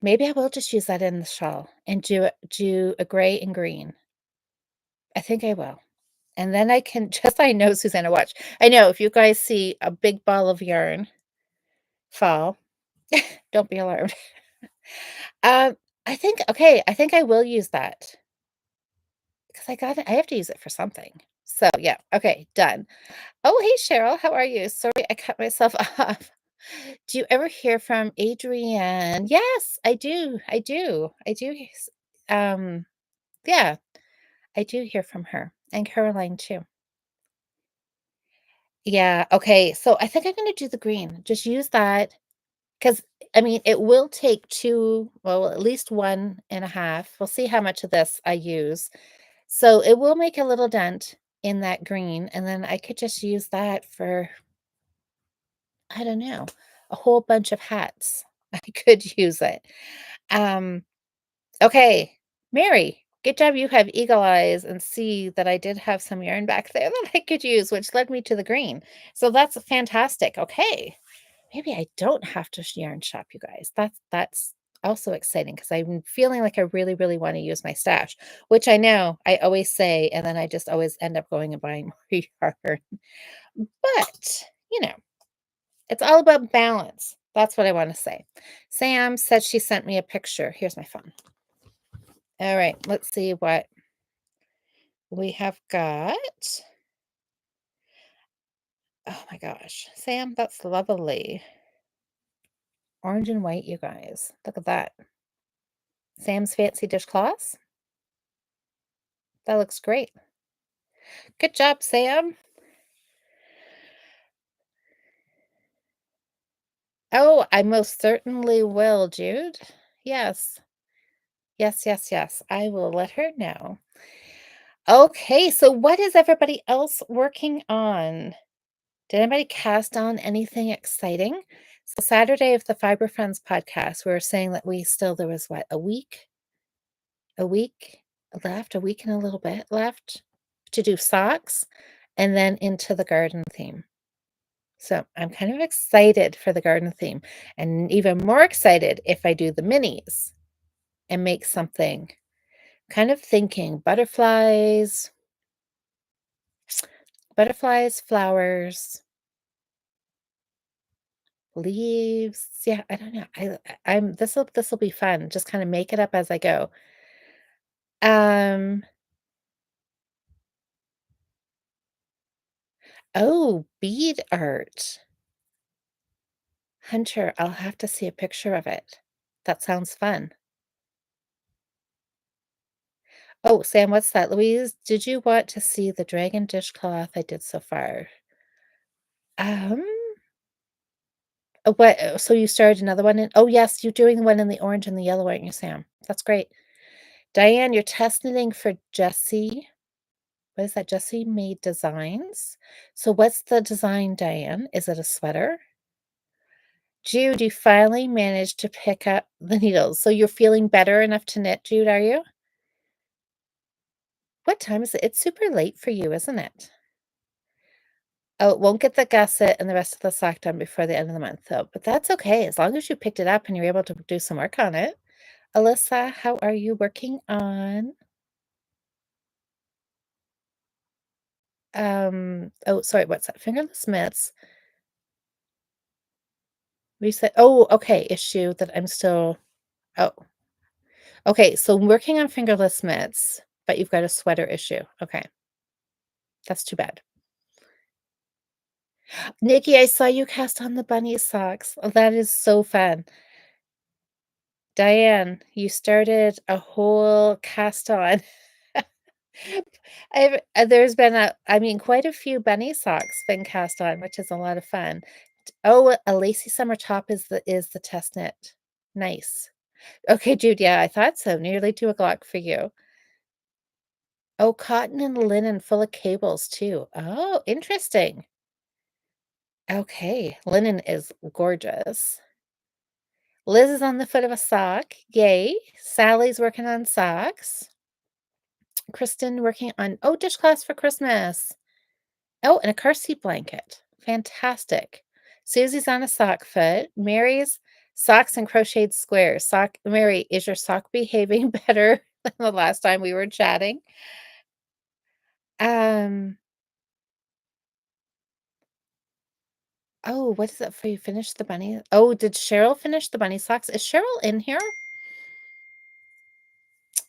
Maybe I will just use that in the shawl and do a gray and green. I think I will. And then I can just I know, Susanna, watch. I know if you guys see a big ball of yarn fall, don't be alarmed. Um, I think okay, I think I will use that because I have to use it for something. So yeah, okay, done. Oh, hey Cheryl, how are you? Sorry, I cut myself off. Do you ever hear from Adrienne? Yes, I do. I do. I do. Yeah, I do hear from her, and Caroline too. Yeah, okay, so I think I'm gonna do the green. Just use that, because I mean, it will take 2, well, at least 1.5. We'll see how much of this I use. So it will make a little dent in that green, and then I could just use that for, I don't know, a whole bunch of hats. I could use it. Um, okay, Mary, good job. You have eagle eyes and see that I did have some yarn back there that I could use, which led me to the green. So that's fantastic. Okay. Maybe I don't have to yarn shop, you guys. That's also exciting because I'm feeling like I really, really want to use my stash, which I know I always say, and then I just always end up going and buying more yarn. But, you know, it's all about balance. That's what I want to say. Sam said she sent me a picture. Here's my phone. All right, let's see what we have got. Oh my gosh, Sam, that's lovely. Orange and white, you guys. Look at that. Sam's fancy dishcloths. That looks great. Good job, Sam. Oh, I most certainly will, Jude. Yes. Yes, yes, yes. I will let her know. Okay, so what is everybody else working on? Did anybody cast on anything exciting? So Saturday of the Fiber Friends podcast, we were saying that there was what, a week left, a week and a little bit left to do socks and then into the garden theme. So I'm kind of excited for the garden theme and even more excited if I do the minis and make something. Kind of thinking butterflies, flowers, leaves. Yeah, I don't know. I'm this will be fun. Just kind of make it up as I go. Um, oh, bead art. Hunter, I'll have to see a picture of it. That sounds fun. Oh, Sam, what's that? Louise, did you want to see the dragon dishcloth I did so far? Um, what? So you started another one in? Oh, yes, you're doing the one in the orange and the yellow, aren't you, Sam? That's great. Diane, you're test knitting for Jessie. What is that? Jessie made designs. So what's the design, Diane? Is it a sweater? Jude, you finally managed to pick up the needles. So you're feeling better enough to knit, Jude, are you? What time is it? It's super late for you, isn't it? Oh, it won't get the gusset and the rest of the sock done before the end of the month, though, but that's okay as long as you picked it up and you're able to do some work on it. Alyssa, how are you working on? Oh, sorry, what's that? Fingerless mitts. Reset. Oh, okay, issue that I'm still. Oh, okay. So working on fingerless mitts, but you've got a sweater issue. Okay, that's too bad. Nikki, I saw you cast on the bunny socks. Oh, that is so fun. Diane, you started a whole cast on. There's been I mean, quite a few bunny socks been cast on, which is a lot of fun. Oh, a lacy summer top is the test knit. Nice. Okay, Jude, yeah, I thought so. Nearly 2 o'clock for you. Oh, cotton and linen full of cables too. Oh, interesting. Okay, linen is gorgeous. Liz is on the foot of a sock. Yay. Sally's working on socks. Kristen working on, oh, dishcloths for Christmas. Oh, and a car seat blanket. Fantastic. Susie's on a sock foot. Mary's socks and crocheted squares. Mary, is your sock behaving better than the last time we were chatting? Um, oh, what is it for you? Finish the bunny? Oh, did Cheryl finish the bunny socks? Is Cheryl in here?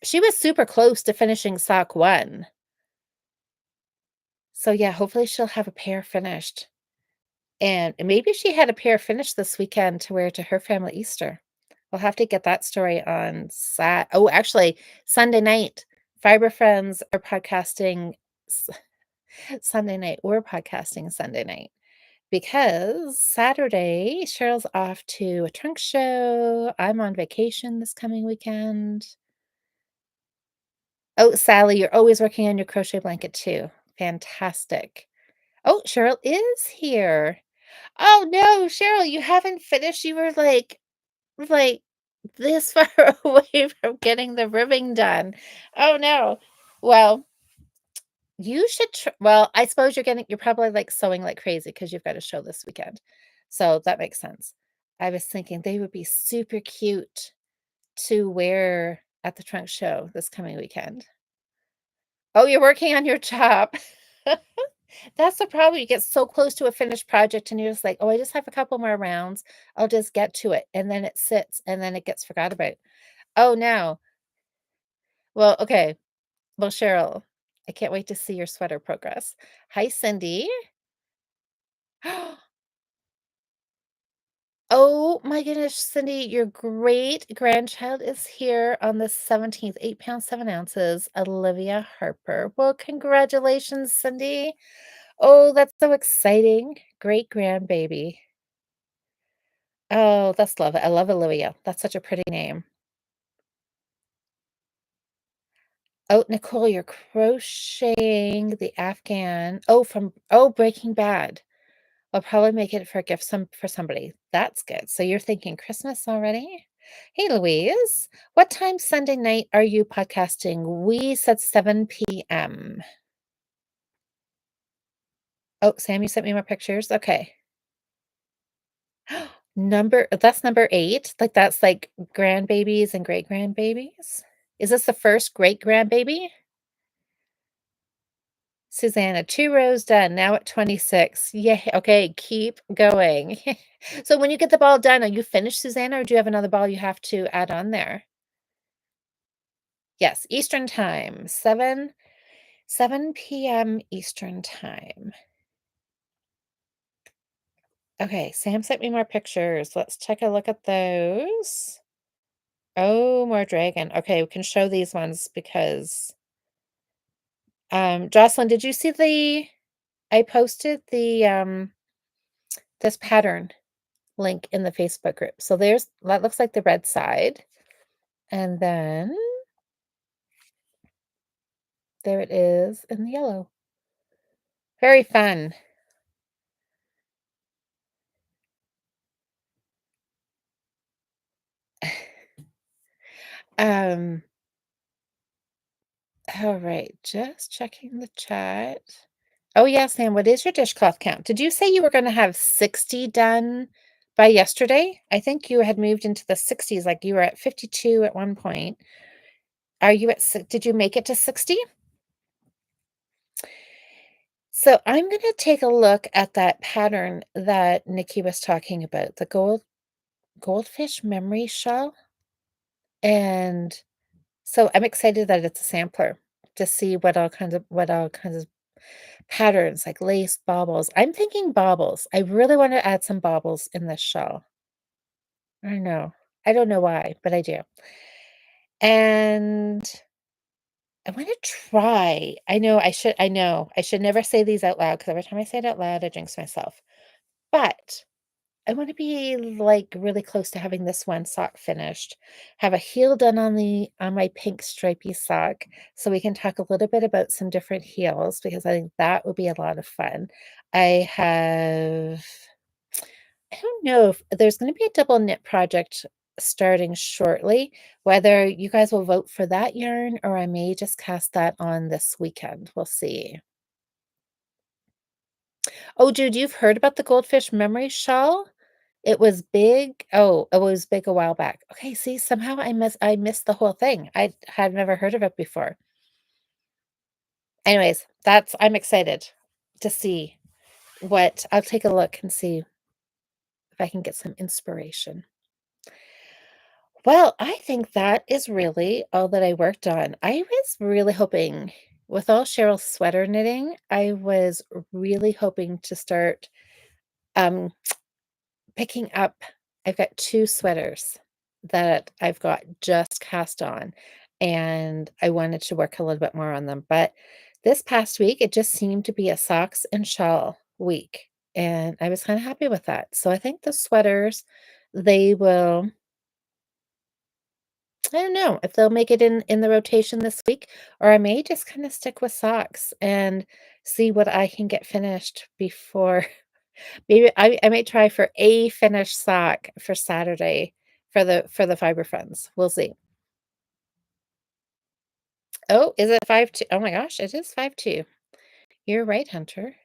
She was super close to finishing sock 1. So yeah, hopefully she'll have a pair finished. And maybe she had a pair finished this weekend to wear to her family Easter. We'll have to get that story on actually, Sunday night Fiber Friends are podcasting s Sunday night. We're podcasting Sunday night because Saturday, Cheryl's off to a trunk show. I'm on vacation this coming weekend. Oh, Sally, you're always working on your crochet blanket too. Fantastic. Oh, Cheryl is here. Oh, no, Cheryl, you haven't finished. You were like this far away from getting the ribbing done. Oh, no. Well, you should well, I suppose you're probably, like, sewing like crazy because 'cause you've got a show this weekend. So that makes sense. I was thinking they would be super cute to wear at the trunk show this coming weekend. Oh, you're working on your job. That's the problem, you get so close to a finished project and you're just like, "Oh, I just have a couple more rounds. I'll just get to it," and then it sits, and then it gets forgot about. Oh, no. Well, okay. Well, Cheryl, I can't wait to see your sweater progress. Hi, Cindy. Oh my goodness, Cindy, your great-grandchild is here on the 17th, 8 pounds, 7 ounces, Olivia Harper. Well, congratulations, Cindy. Oh, that's so exciting. Great-grandbaby. Oh, that's love I love Olivia. That's such a pretty name. Oh, Nicole, you're crocheting the Afghan Breaking Bad. I'll probably make it for a gift for somebody. That's good. So you're thinking Christmas already? Hey, Louise. What time Sunday night are you podcasting? We said 7 PM. Oh, Sam, you sent me more pictures? Okay. That's number 8? Like, that's, like, grandbabies and great-grandbabies? Is this the first great-grandbaby? Susanna, 2 rows done, now at 26. Yeah, okay, keep going. So when you get the ball done, are you finished, Susanna, or do you have another ball you have to add on there? Yes, Eastern Time, 7 PM Eastern Time. Okay, Sam sent me more pictures. Let's take a look at those. Oh, more dragon. Okay, we can show these ones because, Jocelyn, did you see I posted this pattern link in the Facebook group. So that looks like the red side. And then there it is in the yellow. Very fun. Um, all right, just checking the chat. Oh, yeah, Sam, what is your dishcloth count? Did you say you were going to have 60 done by yesterday? I think you had moved into the 60s, like you were at 52 at one point. Are you did you make it to 60? So I'm going to take a look at that pattern that Nikki was talking about, the goldfish memory shell. And so I'm excited that it's a sampler to see what all kinds of patterns like lace, baubles. I'm thinking baubles. I really want to add some baubles in this shawl. I don't know. I don't know why, but I do. And I want to try. I should never say these out loud because every time I say it out loud, I jinx myself. But I wanna be, like, really close to having this one sock finished, have a heel done on my pink stripy sock, so we can talk a little bit about some different heels because I think that would be a lot of fun. I don't know if there's gonna be a double knit project starting shortly, whether you guys will vote for that yarn or I may just cast that on this weekend, we'll see. Oh, dude, you've heard about the goldfish memory shawl? It was big. Oh, it was big a while back. Okay, see, somehow I missed the whole thing. I had never heard of it before. Anyways, I'm excited to see what I'll take a look and see if I can get some inspiration. Well, I think that is really all that I worked on. I was really hoping with all Cheryl's sweater knitting, I was really hoping to start um picking up. I've got 2 sweaters that I've got just cast on, and I wanted to work a little bit more on them. But this past week, it just seemed to be a socks and shawl week, and I was kind of happy with that. So I think the sweaters, they will, I don't know if they'll make it in the rotation this week, or I may just kind of stick with socks and see what I can get finished before. Maybe I might try for a finished sock for Saturday for the Fiber Friends. We'll see. Oh, is it 5:2? Oh my gosh, it is 5:2. You're right, Hunter.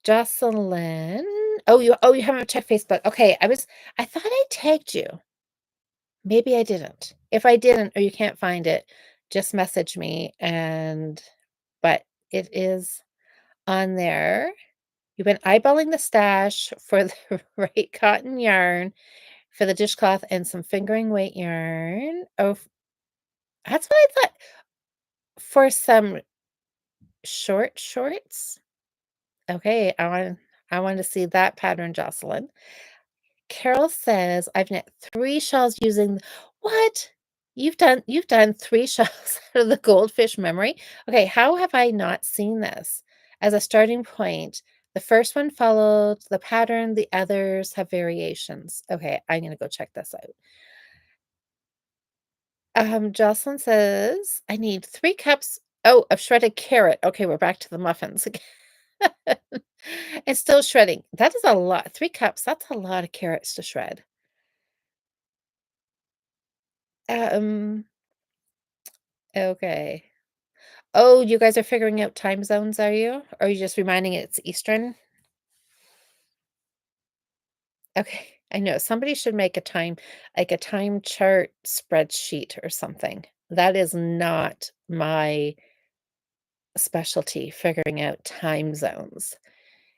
Jocelyn. Oh, you haven't checked Facebook. Okay, I thought I tagged you. Maybe I didn't. If I didn't or you can't find it, just message me but it is on there. You've been eyeballing the stash for the right cotton yarn for the dishcloth and some fingering weight yarn. Oh, that's what I thought for some shorts. Okay, I want to see that pattern, Jocelyn. Carol says, "I've knit 3 shells using" What? You've done 3 shells out of the goldfish memory? Okay, how have I not seen this? As a starting point, the first one followed the pattern, the others have variations. Okay, I'm gonna go check this out. Jocelyn says, "I need 3 cups" of shredded carrot. Okay, we're back to the muffins again. It's still shredding. That is a lot. 3 cups, that's a lot of carrots to shred. Um, okay. Oh, you guys are figuring out time zones, are you? Or are you just reminding it it's Eastern? Okay. I know somebody should make a time chart spreadsheet or something. That is not my specialty, figuring out time zones.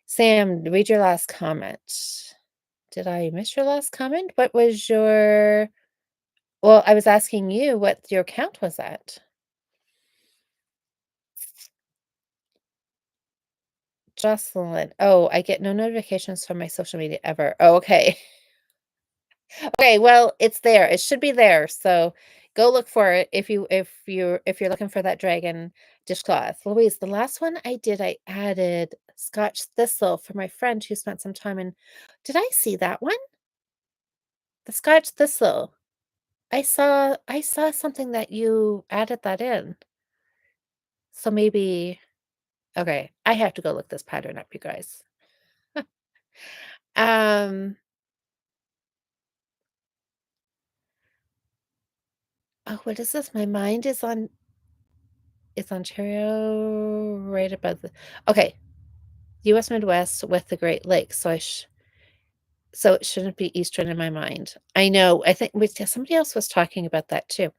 Sam, read your last comment. Did I miss your last comment? What was your Well, I was asking you what your count was at. Jocelyn. Oh, I get no notifications from my social media ever. Oh, okay. Okay, well, it's there. It should be there. So go look for it if you're looking for that dragon dishcloth. Louise, the last one I did, I added Scotch thistle for my friend who spent some time in. Did I see that one? The Scotch thistle. I saw something that you added that in. So maybe okay, I have to go look this pattern up, you guys. Um, oh, what is this? My mind is on it's Ontario right above the okay, US Midwest with the Great Lakes, so it shouldn't be Eastern in my mind. I know, I think somebody else was talking about that too.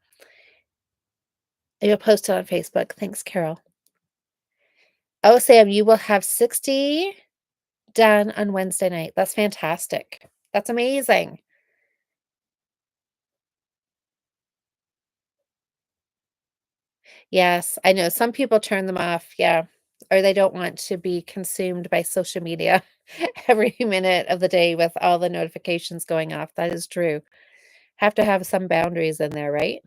You'll post it on Facebook. Thanks, Carol. Oh, Sam, you will have 60 done on Wednesday night. That's fantastic. That's amazing. Yes, I know some people turn them off, yeah, or they don't want to be consumed by social media every minute of the day with all the notifications going off. That is true. Have to have some boundaries in there, right?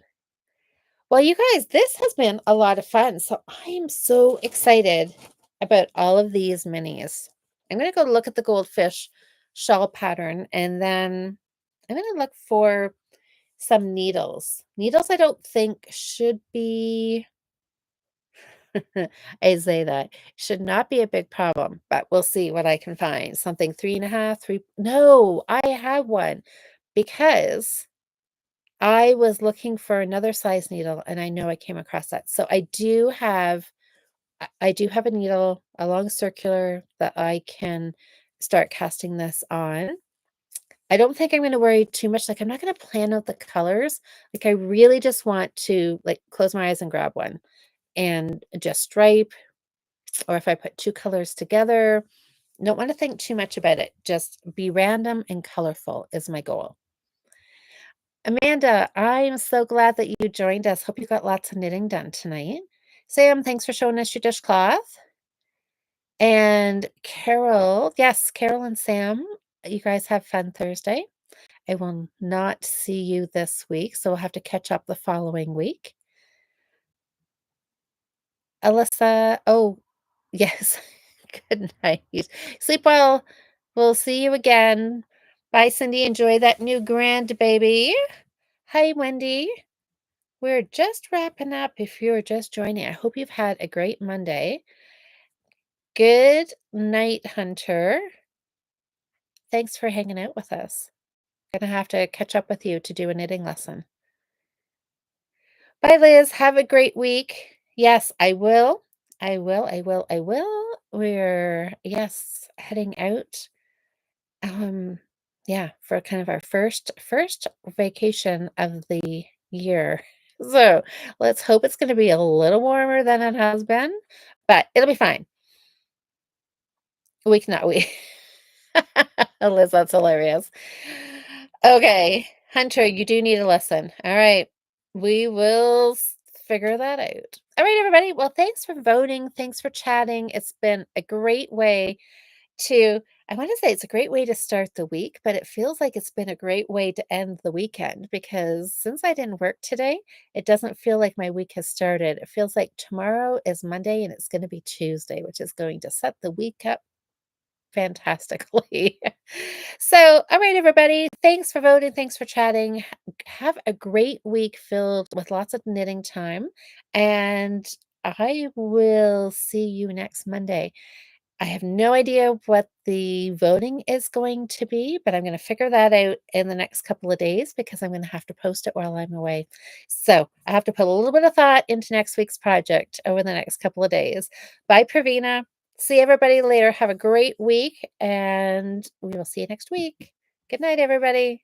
Well, you guys, this has been a lot of fun. So I am so excited about all of these minis. I'm going to go look at the goldfish shawl pattern and then I'm going to look for some needles. Needles I don't think should be I say that should not be a big problem, but we'll see what I can find. Something 3.5, 3. No, I have one because I was looking for another size needle and I know I came across that. So I do have a needle, a long circular that I can start casting this on. I don't think I'm going to worry too much. Like I'm not going to plan out the colors. Like I really just want to like close my eyes and grab one and just stripe or if I put 2 colors together, don't wanna think too much about it, just be random and colorful is my goal. Amanda, I am so glad that you joined us. Hope you got lots of knitting done tonight. Sam, thanks for showing us your dishcloth. And Carol, yes, Carol and Sam, you guys have fun Thursday. I will not see you this week, so we'll have to catch up the following week. Alyssa, oh, yes. Good night. Sleep well. We'll see you again. Bye, Cindy. Enjoy that new grandbaby. Hi, Wendy. We're just wrapping up if you're just joining. I hope you've had a great Monday. Good night, Hunter. Thanks for hanging out with us. Gonna have to catch up with you to do a knitting lesson. Bye, Liz. Have a great week. Yes, I will. I will. We're, yes, heading out. Um, yeah, for kind of our first vacation of the year. So let's hope it's gonna be a little warmer than it has been, but it'll be fine. We cannot we Liz, that's hilarious. Okay, Hunter, you do need a lesson. All right. We will figure that out. All right, everybody. Well, thanks for voting. Thanks for chatting. It's been a great way to, I want to say it's a great way to start the week, but it feels like it's been a great way to end the weekend because since I didn't work today, it doesn't feel like my week has started. It feels like tomorrow is Monday and it's going to be Tuesday, which is going to set the week up fantastically. So, all right, everybody, thanks for voting. Thanks for chatting. Have a great week filled with lots of knitting time. And I will see you next Monday. I have no idea what the voting is going to be, but I'm going to figure that out in the next couple of days because I'm going to have to post it while I'm away. So I have to put a little bit of thought into next week's project over the next couple of days. Bye, Pravina. See everybody later. Have a great week, and we will see you next week. Good night, everybody.